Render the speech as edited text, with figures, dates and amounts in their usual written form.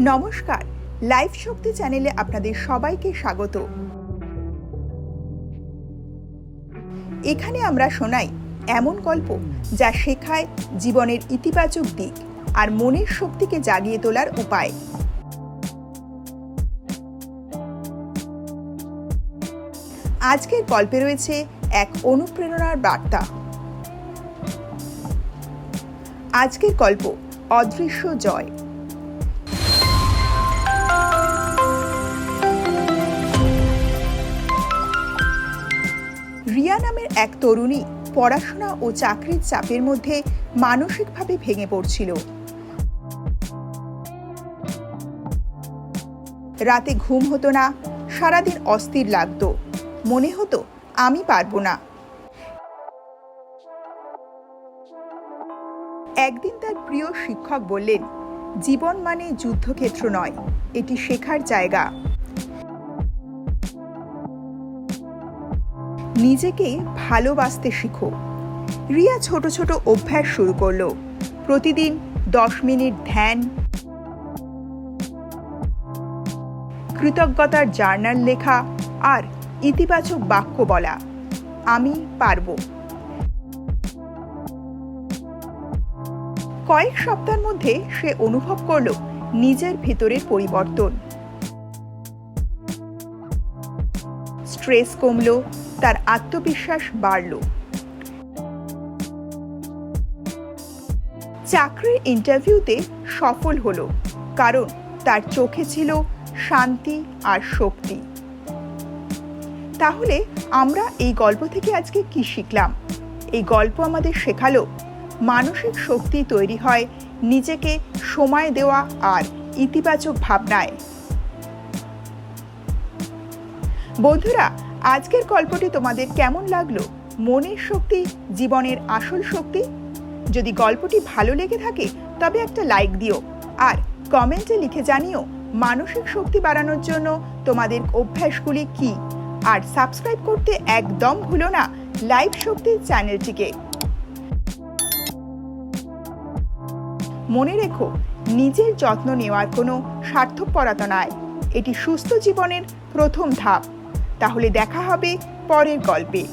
নমস্কার, লাইফ শক্তি চ্যানেলে আপনাদের সবাইকে স্বাগত। এখানে আমরা শোনাই এমন গল্প যা শেখায় জীবনের ইতিবাচক দিক আর মনের শক্তিকে জাগিয়ে তোলার উপায়। আজকের গল্পে রয়েছে এক অনুপ্রেরণার বার্তা। আজকের গল্প অদৃশ্য জয়। রিয়া নামের এক তরুণী পড়াশোনা ও চাকরির চাপের মধ্যে মানসিকভাবে ভেঙে পড়ছিল। রাতে ঘুম হতো না, সারাদিন অস্থির লাগতো, মনে হতো আমি পারবো না। একদিন তার প্রিয় শিক্ষক বললেন, জীবন মানে যুদ্ধক্ষেত্র নয়, এটি শেখার জায়গা। নিজেকে ভালোবাসতে শিখো। রিয়া ছোট ছোট অভ্যাস শুরু করলো। প্রতিদিন 10 মিনিট ধ্যান, কৃতজ্ঞতার জার্নাল লেখা আর ইতিবাচক বাক্য বলা, আমি পারবো। কয়েক সপ্তাহের মধ্যে সে অনুভব করলো নিজের ভেতরের পরিবর্তন। স্ট্রেস কমলো, তার আত্মবিশ্বাস বাড়ল। চাকরির ইন্টারভিউতে সফল হলো, কারণ তার চোখে ছিল শান্তি আর শক্তি। তাহলে আমরা এই গল্প থেকে আজকে কি শিখলাম? এই গল্প আমাদের শেখালো মানসিক শক্তি তৈরি হয় নিজেকে সময় দেওয়া আর ইতিবাচক ভাবনায়। বন্ধুরা, আজকের গল্পটি তোমাদের কেমন লাগলো? মনের শক্তি জীবনের আসল শক্তি। যদি গল্পটি ভালো লেগে থাকে তবে একটা লাইক দিও আর কমেন্টে লিখে জানিও মানসিক শক্তি বাড়ানোর জন্য তোমাদের অভ্যাসগুলি কি। আর সাবস্ক্রাইব করতে একদম ভুলো না লাইফ শক্তি চ্যানেলটিকে। মনে রেখো, নিজের যত্ন নেওয়ার কোনো স্বার্থপরতা নয়, এটি সুস্থ জীবনের প্রথম ধাপ। তাহলে দেখা হবে পরের গল্পে।